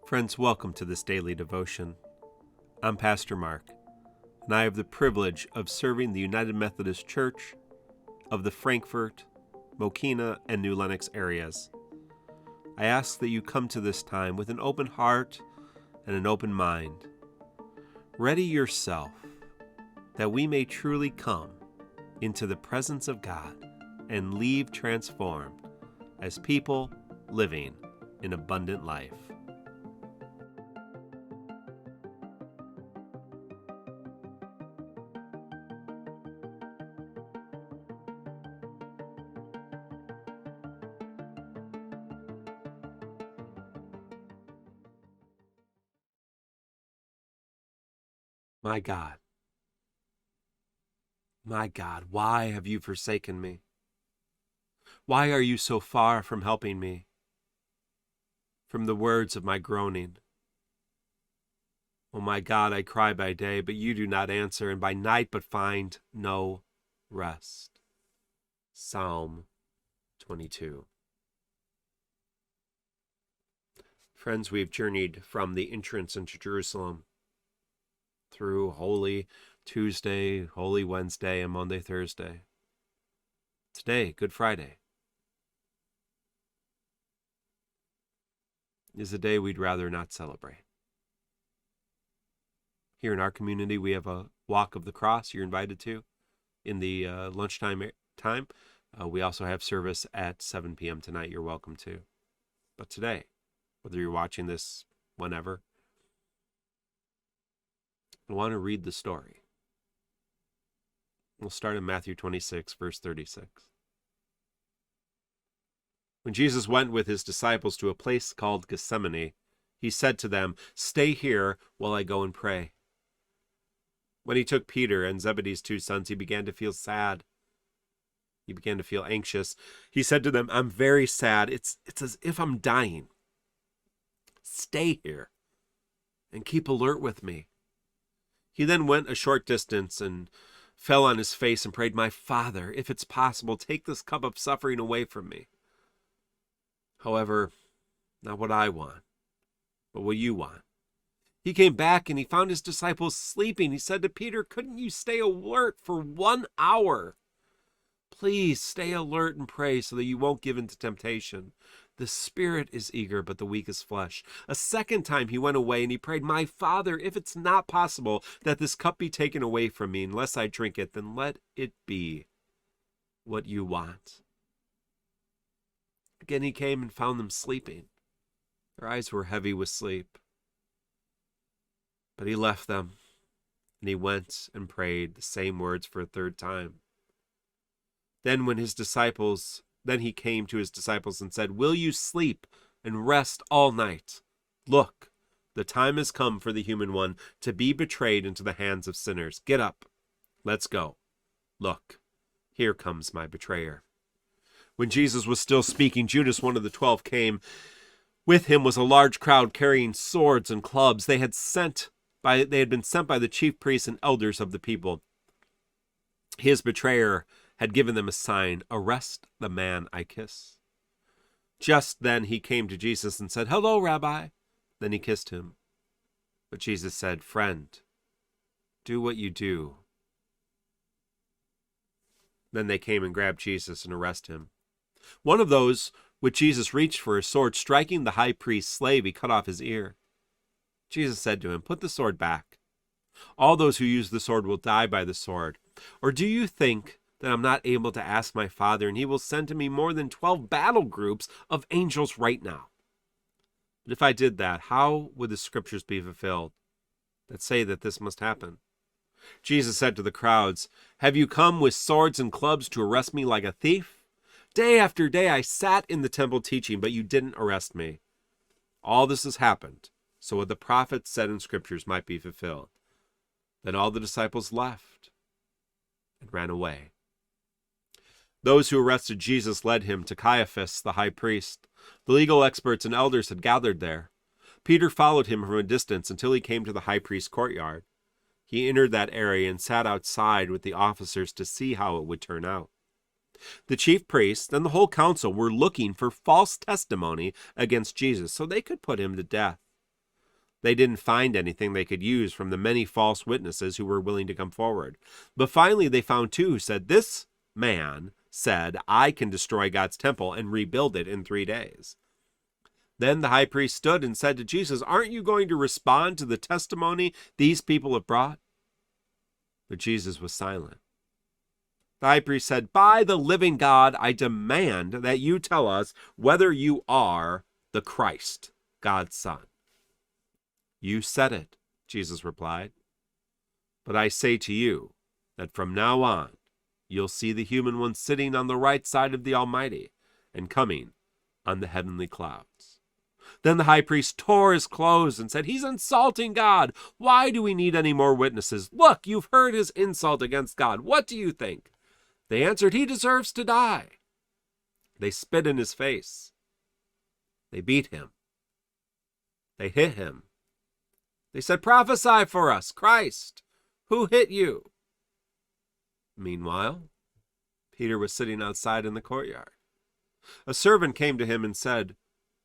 Friends, welcome to this daily devotion. I'm Pastor Mark, and I have the privilege of serving the United Methodist Church of the Frankfort, Mokina, and New Lenox areas. I ask that you come to this time with an open heart and an open mind. Ready yourself that we may truly come into the presence of God and leave transformed as people living an abundant life. My God, why have you forsaken me? Why are you so far from helping me? From the words of my groaning. Oh my God, I cry by day, but you do not answer, and by night but find no rest. Psalm 22. Friends, we've journeyed from the entrance into Jerusalem through Holy Tuesday, Holy Wednesday, and Monday, Thursday. Today, Good Friday, is a day we'd rather not celebrate. Here in our community, we have a walk of the cross you're invited to in the lunchtime time. We also have service at 7 p.m. tonight you're welcome to. But today, whether you're watching this whenever, I want to read the story. We'll start in Matthew 26, verse 36. When Jesus went with his disciples to a place called Gethsemane, he said to them, "Stay here while I go and pray." When he took Peter and Zebedee's two sons, he began to feel sad. He began to feel anxious. He said to them, "I'm very sad. It's as if I'm dying. Stay here and keep alert with me." He then went a short distance and fell on his face and prayed, "My Father, if it's possible, take this cup of suffering away from me. However, not what I want, but what you want." He came back and he found his disciples sleeping. He said to Peter, "Couldn't you stay alert for 1 hour? Please stay alert and pray so that you won't give in to temptation. The spirit is eager, but the weak is flesh." A second time he went away and he prayed, "My Father, if it's not possible that this cup be taken away from me unless I drink it, then let it be what you want." Again he came and found them sleeping. Their eyes were heavy with sleep. But he left them and he went and prayed the same words for a third time. Then he came to his disciples and said, "Will you sleep and rest all night? Look, the time has come for the human one to be betrayed into the hands of sinners. Get up, let's go. Look, here comes my betrayer." When Jesus was still speaking, Judas, one of the 12, came. With him was a large crowd carrying swords and clubs. They had been sent by the chief priests and elders of the people. His betrayer had given them a sign, "Arrest the man I kiss." Just then he came to Jesus and said, "Hello, Rabbi." Then he kissed him. But Jesus said, "Friend, do what you do." Then they came and grabbed Jesus and arrested him. One of those which Jesus reached for his sword, striking the high priest's slave, he cut off his ear. Jesus said to him, "Put the sword back. All those who use the sword will die by the sword. Or do you think that I'm not able to ask my Father, and he will send to me more than 12 battle groups of angels right now? But if I did that, how would the scriptures be fulfilled that say that this must happen?" Jesus said to the crowds, "Have you come with swords and clubs to arrest me like a thief? Day after day I sat in the temple teaching, but you didn't arrest me. All this has happened so what the prophets said in scriptures might be fulfilled." Then all the disciples left and ran away. Those who arrested Jesus led him to Caiaphas, the high priest. The legal experts and elders had gathered there. Peter followed him from a distance until he came to the high priest's courtyard. He entered that area and sat outside with the officers to see how it would turn out. The chief priests and the whole council were looking for false testimony against Jesus so they could put him to death. They didn't find anything they could use from the many false witnesses who were willing to come forward. But finally they found two who said, "This man said, I can destroy God's temple and rebuild it in 3 days." Then the high priest stood and said to Jesus, "Aren't you going to respond to the testimony these people have brought?" But Jesus was silent. The high priest said, "By the living God, I demand that you tell us whether you are the Christ, God's Son." "You said it," Jesus replied. "But I say to you that from now on, you'll see the human one sitting on the right side of the Almighty and coming on the heavenly clouds." Then the high priest tore his clothes and said, "He's insulting God. Why do we need any more witnesses? Look, you've heard his insult against God. What do you think?" They answered, "He deserves to die." They spit in his face. They beat him. They hit him. They said, "Prophesy for us, Christ. Who hit you?" Meanwhile, Peter was sitting outside in the courtyard. A servant came to him and said,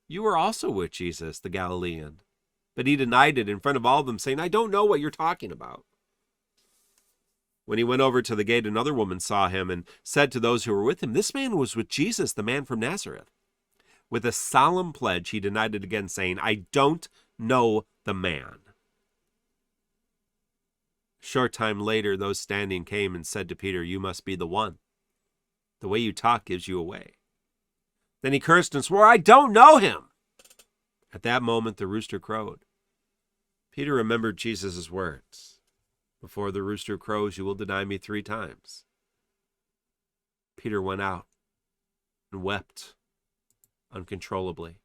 "You were also with Jesus, the Galilean." But he denied it in front of all of them, saying, "I don't know what you're talking about." When he went over to the gate, another woman saw him and said to those who were with him, "This man was with Jesus, the man from Nazareth." With a solemn pledge, he denied it again, saying, "I don't know the man." A short time later, those standing came and said to Peter, "You must be the one. The way you talk gives you away." Then he cursed and swore, "I don't know him." At that moment, the rooster crowed. Peter remembered Jesus' words, "Before the rooster crows, you will deny me 3 times. Peter went out and wept uncontrollably.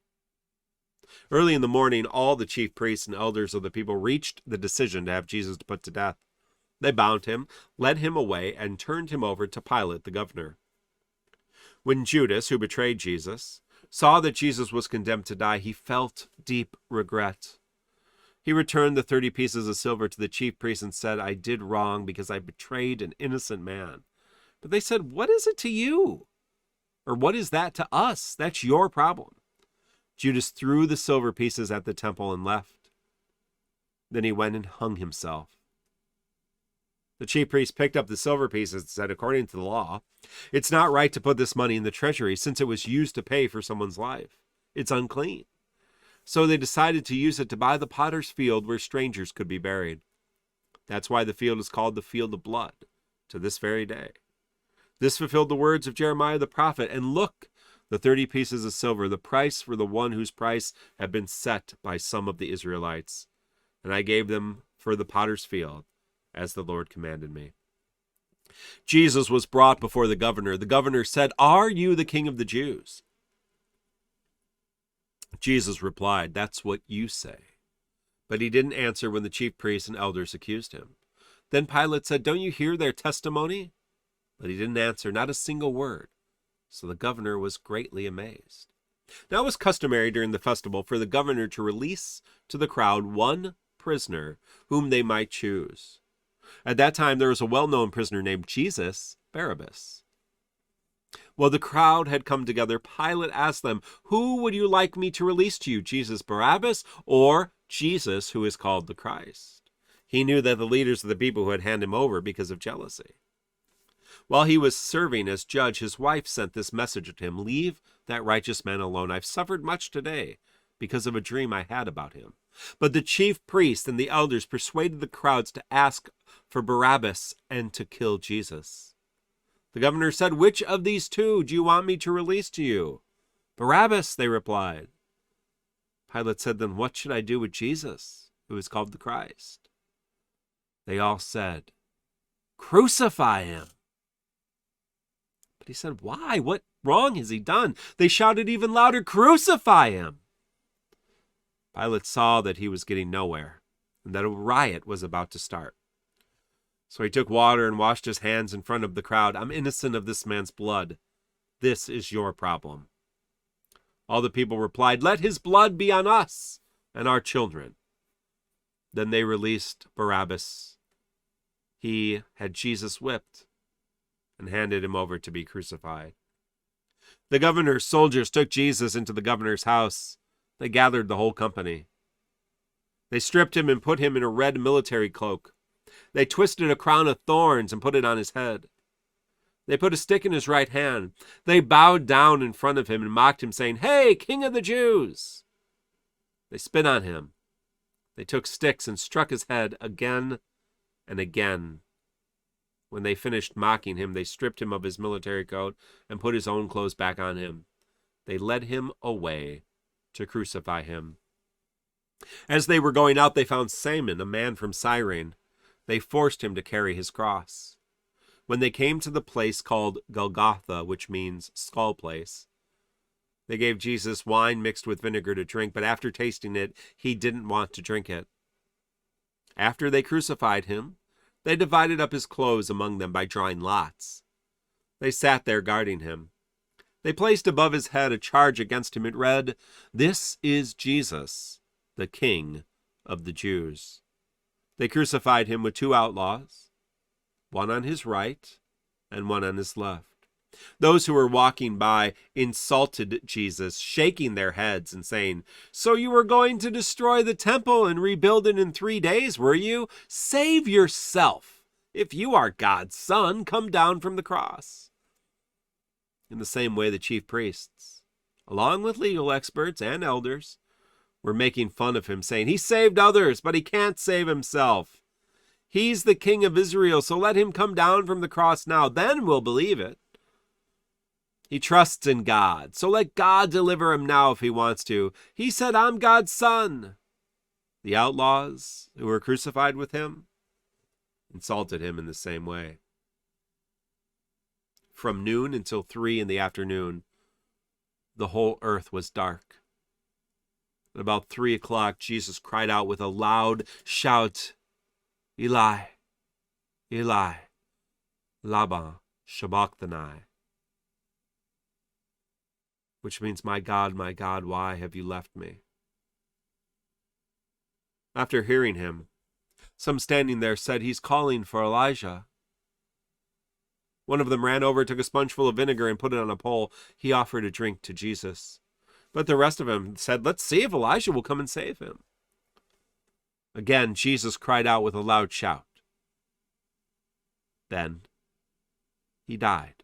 Early in the morning, all the chief priests and elders of the people reached the decision to have Jesus put to death. They bound him, led him away, and turned him over to Pilate, the governor. When Judas, who betrayed Jesus, saw that Jesus was condemned to die, he felt deep regret. He returned the 30 pieces of silver to the chief priests and said, "I did wrong because I betrayed an innocent man." But they said, "What is it to you? Or what is that to us? That's your problem." Judas threw the silver pieces at the temple and left. Then he went and hung himself. The chief priest picked up the silver pieces and said, "According to the law, it's not right to put this money in the treasury since it was used to pay for someone's life. It's unclean." So they decided to use it to buy the potter's field where strangers could be buried. That's why the field is called the Field of Blood to this very day. This fulfilled the words of Jeremiah the prophet. And look, the 30 pieces of silver, the price for the one whose price had been set by some of the Israelites. And I gave them for the potter's field, as the Lord commanded me. Jesus was brought before the governor. The governor said, "Are you the king of the Jews?" Jesus replied, "That's what you say." But he didn't answer when the chief priests and elders accused him. Then Pilate said, "Don't you hear their testimony?" But he didn't answer, not a single word. So the governor was greatly amazed. Now it was customary during the festival for the governor to release to the crowd one prisoner whom they might choose. At that time, there was a well-known prisoner named Jesus, Barabbas. While the crowd had come together, Pilate asked them, "Who would you like me to release to you, Jesus Barabbas or Jesus, who is called the Christ?" He knew that the leaders of the people would hand him over because of jealousy. While he was serving as judge, his wife sent this message to him, "Leave that righteous man alone. I've suffered much today because of a dream I had about him." But the chief priests and the elders persuaded the crowds to ask for Barabbas and to kill Jesus. The governor said, "Which of these two do you want me to release to you?" "Barabbas," they replied. Pilate said, "Then what should I do with Jesus, who is called the Christ?" They all said, "Crucify him." But he said, "Why? What wrong has he done?" They shouted even louder, "Crucify him." Pilate saw that he was getting nowhere and that a riot was about to start. So he took water and washed his hands in front of the crowd. "I'm innocent of this man's blood. This is your problem." All the people replied, "Let his blood be on us and our children." Then they released Barabbas. He had Jesus whipped and handed him over to be crucified. The governor's soldiers took Jesus into the governor's house. They gathered the whole company. They stripped him and put him in a red military cloak. They twisted a crown of thorns and put it on his head. They put a stick in his right hand. They bowed down in front of him and mocked him, saying, "Hey, King of the Jews!" They spit on him. They took sticks and struck his head again and again. When they finished mocking him, they stripped him of his military coat and put his own clothes back on him. They led him away to crucify him. As they were going out, they found Simon, a man from Cyrene. They forced him to carry his cross. When they came to the place called Golgotha, which means skull place, they gave Jesus wine mixed with vinegar to drink, but after tasting it, he didn't want to drink it. After they crucified him, they divided up his clothes among them by drawing lots. They sat there guarding him. They placed above his head a charge against him. It read, "This is Jesus, the King of the Jews." They crucified him with 2 outlaws, one on his right and one on his left. Those who were walking by insulted Jesus, shaking their heads and saying, "So you were going to destroy the temple and rebuild it in 3 days, were you? Save yourself. If you are God's son, come down from the cross." In the same way, the chief priests, along with legal experts and elders, were making fun of him, saying, "He saved others, but he can't save himself. He's the King of Israel, so let him come down from the cross now. Then we'll believe it. He trusts in God, so let God deliver him now if he wants to. He said, 'I'm God's son.'" The outlaws who were crucified with him insulted him in the same way. From noon until 3 in the afternoon, the whole earth was dark. At about 3 o'clock, Jesus cried out with a loud shout, "Eli, Eli, lama sabachthani," which means, my God, why have you left me?" After hearing him, some standing there said, "He's calling for Elijah." One of them ran over, took a sponge full of vinegar and put it on a pole. He offered a drink to Jesus. But the rest of them said, "Let's see if Elijah will come and save him." Again, Jesus cried out with a loud shout. Then he died.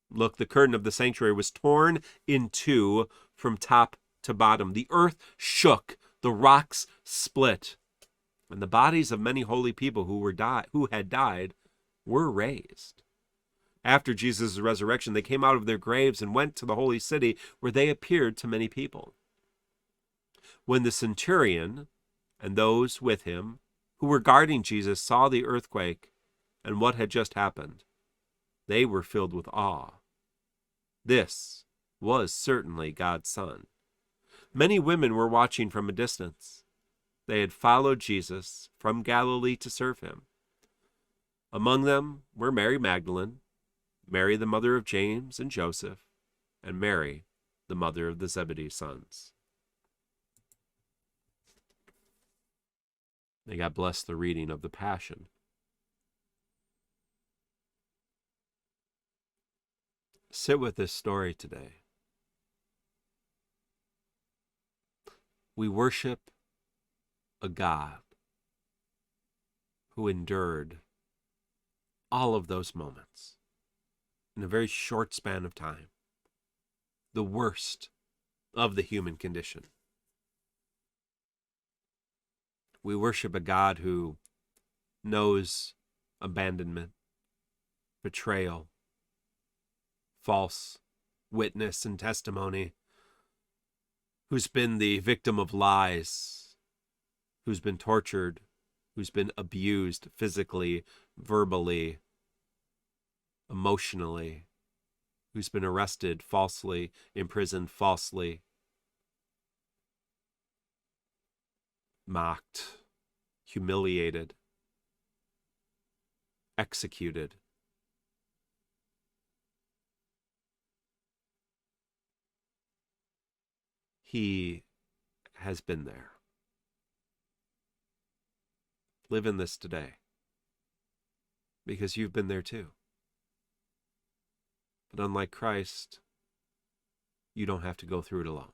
Look, the curtain of the sanctuary was torn in 2 from top to bottom. The earth shook, the rocks split, and the bodies of many holy people who had died were raised. After Jesus' resurrection, they came out of their graves and went to the holy city, where they appeared to many people. When the centurion and those with him who were guarding Jesus saw the earthquake and what had just happened, they were filled with awe. This was certainly God's Son. Many women were watching from a distance. They had followed Jesus from Galilee to serve him. Among them were Mary Magdalene, Mary the mother of James and Joseph, and Mary the mother of the Zebedee sons. May God bless the reading of the Passion. Sit with this story today. We worship a God who endured all of those moments in a very short span of time, the worst of the human condition. We worship a God who knows abandonment, betrayal, false witness and testimony, who's been the victim of lies, who's been tortured, who's been abused physically, verbally, emotionally, who's been arrested falsely, imprisoned falsely, mocked, humiliated, executed. He has been there. Live in this today, because you've been there too. But unlike Christ, you don't have to go through it alone.